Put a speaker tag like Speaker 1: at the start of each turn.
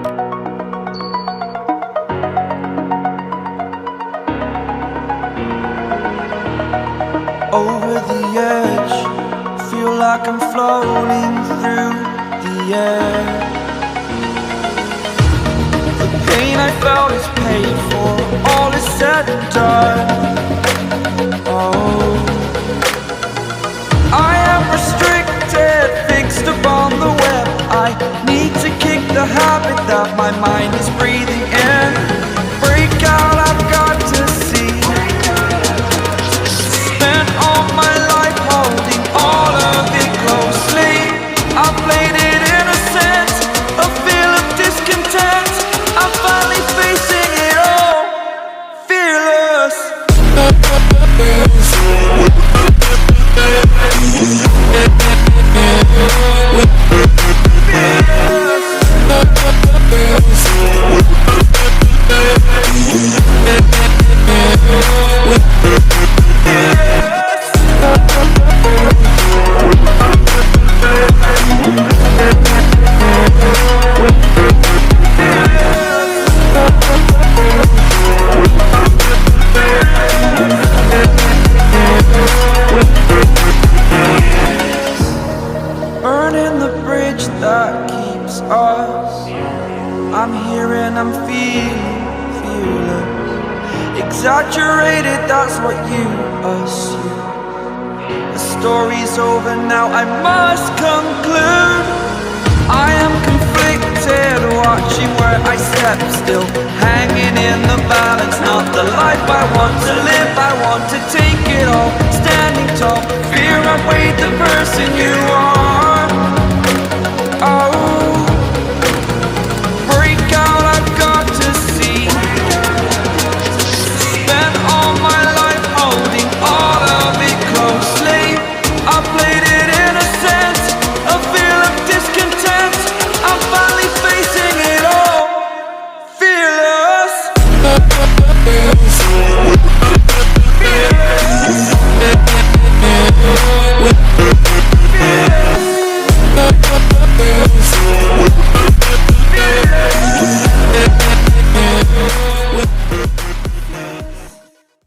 Speaker 1: Over the edge, feel like I'm floating through the air. The pain I felt is paid for, all is said and done. Oh, I am restricted, fixed upon the web. I need to kick the habit that my mind is breathing in. Break out, I've got to see. Spent all my life holding all of it closely. I played it innocent, a feel of discontent. I'm finally facing it all, fearless. Burning the bridge that keeps us. I'm here and I'm feeling fearless. Exaggerated, that's what you assume. The story's over now, I must conclude. I am conflicted, watching where I step still, hanging in the balance. Not the life I want to live, I want to take it all. Standing tall, fear I weighed the person you are.